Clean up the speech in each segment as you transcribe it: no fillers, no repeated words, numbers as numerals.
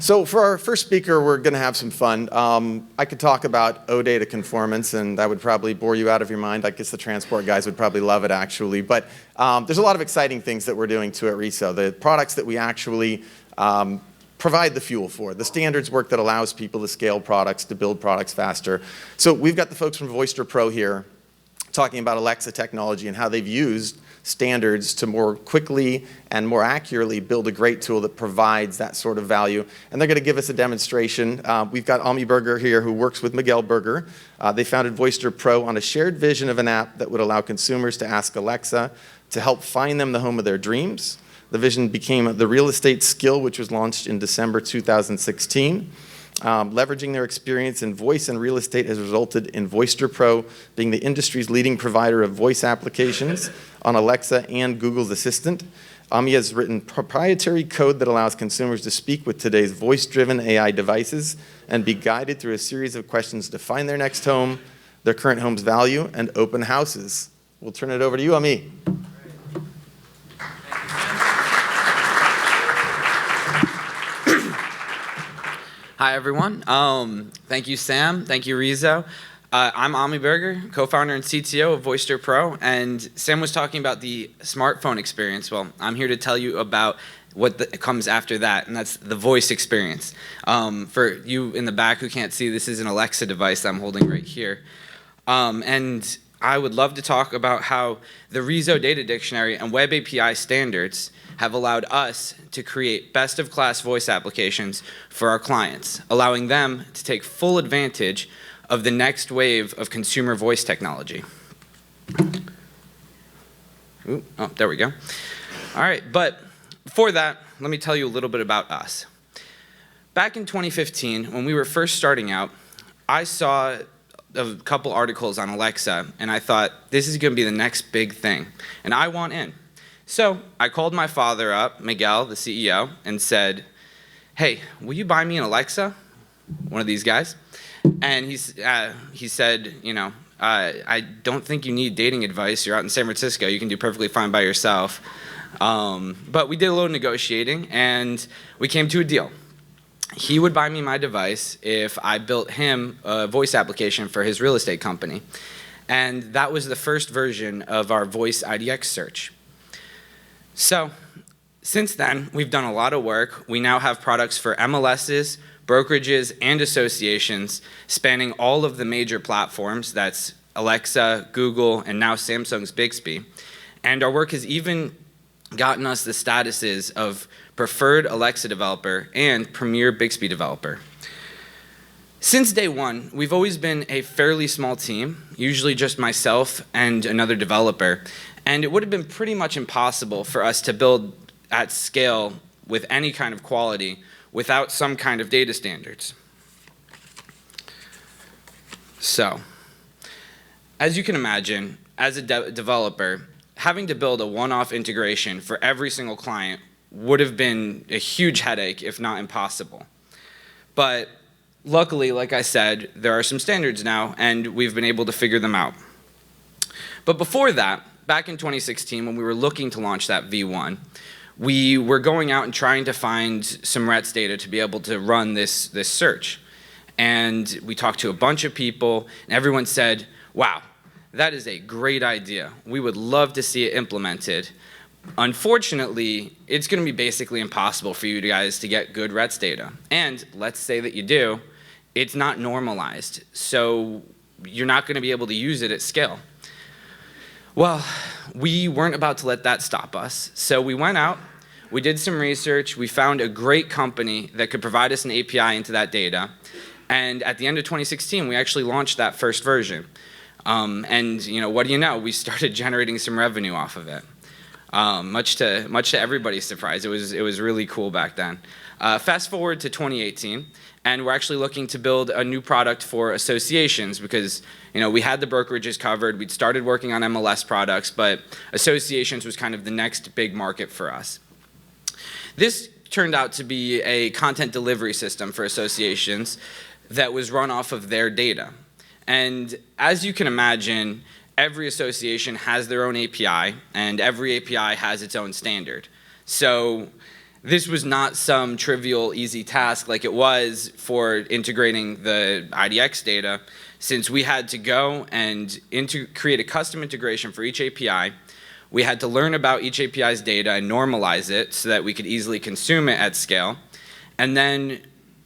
So for our first speaker, we're going to have some fun. I could talk about OData conformance, and that would probably bore you out of your mind. I guess the transport guys would probably love it, actually. But there's a lot of exciting things that we're doing too at RESO. The products that we actually provide the fuel for, the standards work that allows people to scale products, to build products faster. So we've got the folks from Voiceter Pro here talking about Alexa technology and how they've used standards to more quickly and more accurately build a great tool that provides that sort of value. And they're going to give us a demonstration. We've got Berger here, who works with Miguel Berger. They founded Voiceter Pro on a shared vision of an app that would allow consumers to ask Alexa to help find them the home of their dreams. The vision became the real estate skill, which was launched in December 2016. Leveraging their experience in voice and real estate has resulted in Voiceter Pro being the industry's leading provider of voice applications on Alexa and Google's Assistant. Ami has written proprietary code that allows consumers to speak with today's voice-driven AI devices and be guided through a series of questions to find their next home, their current home's value, and open houses. We'll turn it over to you, Ami. Hi, everyone. Thank you, Sam. Thank you, RESO. I'm Ami Berger, co-founder and CTO of Voiceter Pro, and Sam was talking about the smartphone experience. Well, I'm here to tell you about what comes after that, and that's the voice experience. For you in the back who can't see, this is an Alexa device that I'm holding right here. And I would love to talk about how the RESO data dictionary and web API standards have allowed us to create best-of-class voice applications for our clients, allowing them to take full advantage of the next wave of consumer voice technology. Ooh, oh, there we go. All right, but before that, let me tell you a little bit about us. Back in 2015, when we were first starting out, I saw a couple articles on Alexa, and I thought, this is going to be the next big thing, and I want in. So I called my father up, Miguel, the CEO, and said, hey, will you buy me an Alexa? One of these guys. And he said, you know, I don't think you need dating advice. You're out in San Francisco. You can do perfectly fine by yourself. But we did a little negotiating, and we came to a deal. He would buy me my device if I built him a voice application for his real estate company. And that was the first version of our voice IDX search. So since then, we've done a lot of work. We now have products for MLSs, brokerages, and associations spanning all of the major platforms. That's Alexa, Google, and now Samsung's Bixby. And our work has even gotten us the statuses of preferred Alexa developer and premier Bixby developer. Since day one, we've always been a fairly small team, usually just myself and another developer. And it would have been pretty much impossible for us to build at scale with any kind of quality without some kind of data standards. So, as you can imagine, as a developer, having to build a one-off integration for every single client would have been a huge headache, if not impossible. But luckily, like I said, there are some standards now, and we've been able to figure them out. But before that, back in 2016, when we were looking to launch that V1, we were going out and trying to find some RETS data to be able to run this search. And we talked to a bunch of people, and everyone said, wow, that is a great idea. We would love to see it implemented. Unfortunately, it's going to be basically impossible for you guys to get good RETS data. And let's say that you do, it's not normalized. So you're not going to be able to use it at scale. Well, we weren't about to let that stop us. So we went out, we did some research, we found a great company that could provide us an API into that data. And at the end of 2016, we actually launched that first version. And you know, what do you know? We started generating some revenue off of it. Much to everybody's surprise, it was really cool back then. Fast forward to 2018, and we're actually looking to build a new product for associations because, you know, we had the brokerages covered, we'd started working on MLS products, but associations was kind of the next big market for us. This turned out to be a content delivery system for associations that was run off of their data. And as you can imagine, every association has their own API, and every API has its own standard. So This was not some trivial, easy task like it was for integrating the IDX data, since we had to go and create a custom integration for each API. We had to learn about each API's data and normalize it so that we could easily consume it at scale. And then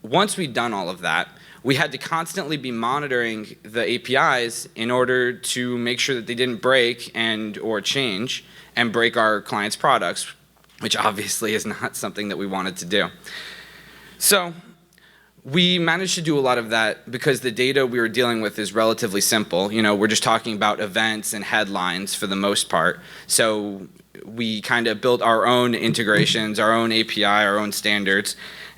once we'd done all of that, we had to constantly be monitoring the APIs in order to make sure that they didn't break or change and break our clients' products, which obviously is not something that we wanted to do. So we managed to do a lot of that because the data we were dealing with is relatively simple. You know, we're just talking about events and headlines for the most part. So we kind of built our own integrations, our own API, our own standards.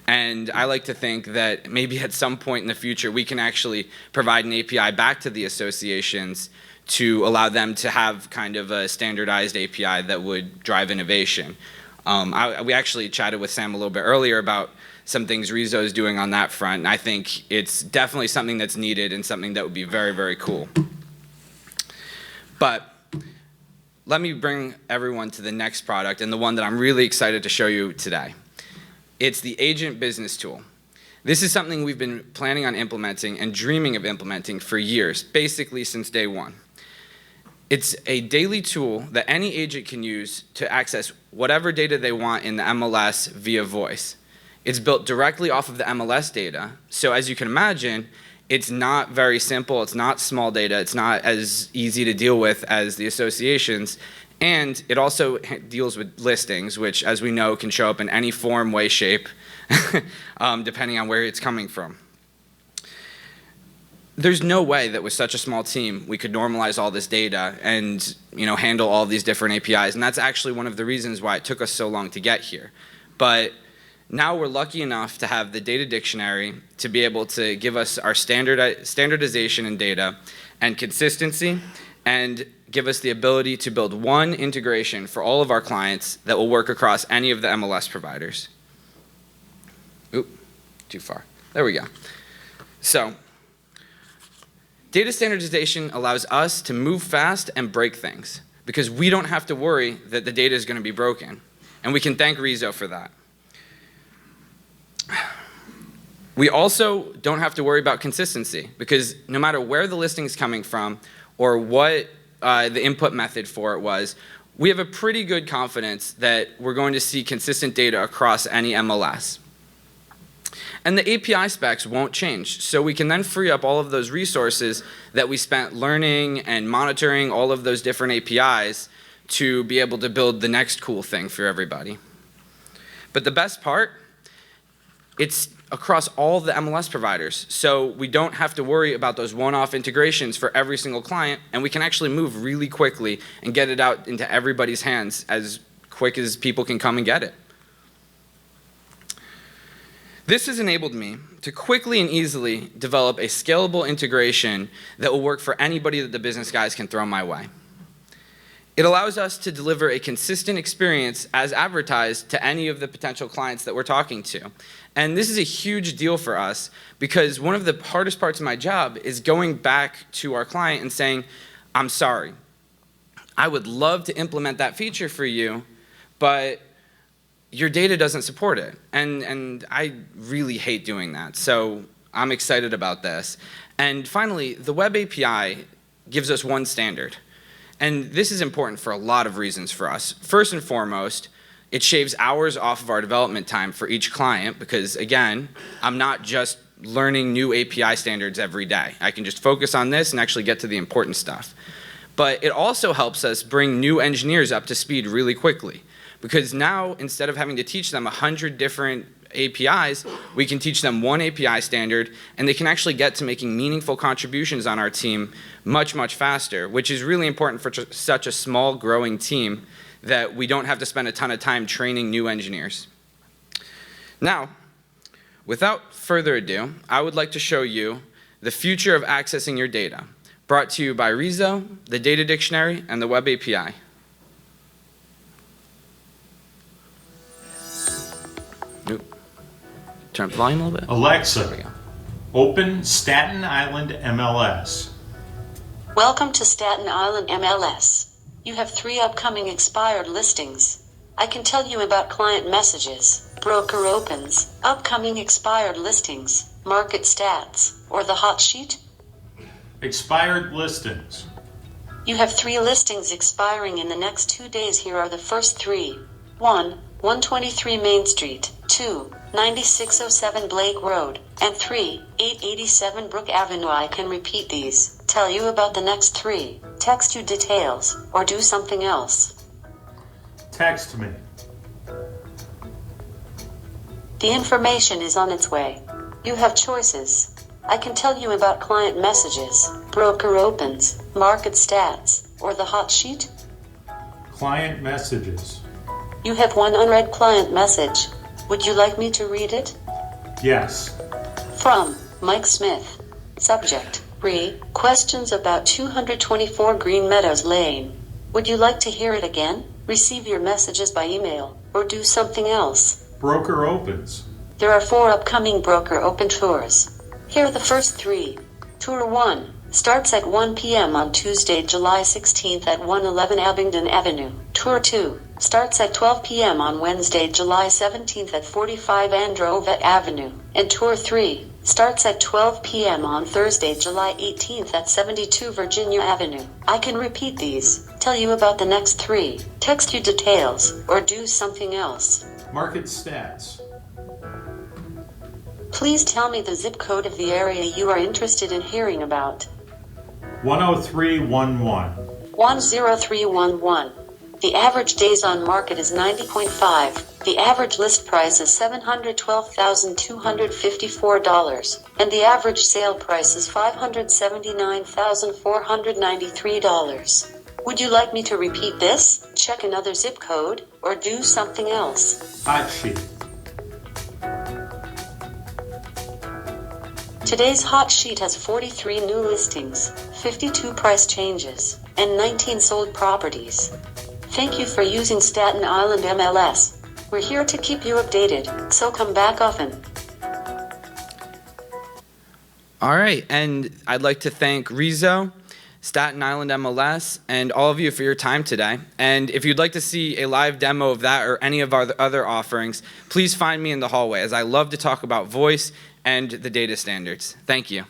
And I like to think that maybe at some point in the future, we can actually provide an API back to the associations to allow them to have kind of a standardized API that would drive innovation. We actually chatted with Sam a little bit earlier about some things RESO is doing on that front, and I think it's definitely something that's needed and something that would be very, very cool. But let me bring everyone to the next product, and the one that I'm really excited to show you today. It's the Agent Business Tool. This is something we've been planning on implementing and dreaming of implementing for years, basically since day one. It's a daily tool that any agent can use to access whatever data they want in the MLS via voice. It's built directly off of the MLS data, so as you can imagine, it's not very simple, it's not small data, it's not as easy to deal with as the associations, and it also deals with listings, which, as we know, can show up in any form, way, shape, depending on where it's coming from. There's no way that with such a small team we could normalize all this data and handle all these different APIs, and that's actually one of the reasons why it took us so long to get here. But now we're lucky enough to have the data dictionary to be able to give us our standardization in data and consistency, and give us the ability to build one integration for all of our clients that will work across any of the MLS providers. Oop, too far. There we go. So, data standardization allows us to move fast and break things because we don't have to worry that the data is going to be broken. And we can thank RESO for that. We also don't have to worry about consistency because no matter where the listing is coming from or what the input method for it was, we have a pretty good confidence that we're going to see consistent data across any MLS. And the API specs won't change, so we can then free up all of those resources that we spent learning and monitoring all of those different APIs to be able to build the next cool thing for everybody. But the best part, it's across all of the MLS providers, so we don't have to worry about those one-off integrations for every single client, and we can actually move really quickly and get it out into everybody's hands as quick as people can come and get it. This has enabled me to quickly and easily develop a scalable integration that will work for anybody that the business guys can throw my way. It allows us to deliver a consistent experience as advertised to any of the potential clients that we're talking to. And this is a huge deal for us because one of the hardest parts of my job is going back to our client and saying, I'm sorry, I would love to implement that feature for you, but your data doesn't support it. And I really hate doing that. So I'm excited about this. And finally, the web API gives us one standard. And this is important for a lot of reasons for us. First and foremost, it shaves hours off of our development time for each client because, again, I'm not just learning new API standards every day. I can just focus on this and actually get to the important stuff. But it also helps us bring new engineers up to speed really quickly because now, instead of having to teach them 100 different APIs, we can teach them one API standard, and they can actually get to making meaningful contributions on our team much, much faster, which is really important for such a small, growing team that we don't have to spend a ton of time training new engineers. Now, without further ado, I would like to show you the future of accessing your data, brought to you by RESO, the Data Dictionary, and the Web API. Turn up the volume a little bit. Alexa, open Staten Island MLS. Welcome to Staten Island MLS. You have 3 upcoming expired listings. I can tell you about client messages. Broker opens, upcoming expired listings, market stats, or the hot sheet? Expired listings. You have 3 listings expiring in the next 2 days. Here are the first 3. 1. 123 Main Street. 2. 9607 Blake Road. And 3. 887 Brook Avenue. I can repeat these, tell you about the next 3, text you details, or do something else. Text me. The information is on its way. You have choices. I can tell you about client messages, broker opens, market stats, or the hot sheet. Client messages. You have 1 unread client message. Would you like me to read it? Yes. From Mike Smith. Subject: questions about 224 Green Meadows Lane. Would you like to hear it again, receive your messages by email, or do something else? Broker opens. There are 4 upcoming broker open tours. Here are the first 3. Tour 1 starts at 1 p.m. on Tuesday, July 16th at 111 Abingdon Avenue. Tour 2 starts at 12 p.m. on Wednesday, July 17th at 45 Androvet Avenue. And Tour 3 starts at 12 p.m. on Thursday, July 18th at 72 Virginia Avenue. I can repeat these, tell you about the next 3, text you details, or do something else. Market stats. Please tell me the zip code of the area you are interested in hearing about. 10311. 10311. The average days on market is 90.5. The average list price is $712,254. And the average sale price is $579,493. Would you like me to repeat this, check another zip code, or do something else? Hot sheet. Today's hot sheet has 43 new listings, 52 price changes, and 19 sold properties. Thank you for using Staten Island MLS. We're here to keep you updated, so come back often. All right, and I'd like to thank RESO, Staten Island MLS, and all of you for your time today. And if you'd like to see a live demo of that or any of our other offerings, please find me in the hallway, as I love to talk about voice and the data standards. Thank you.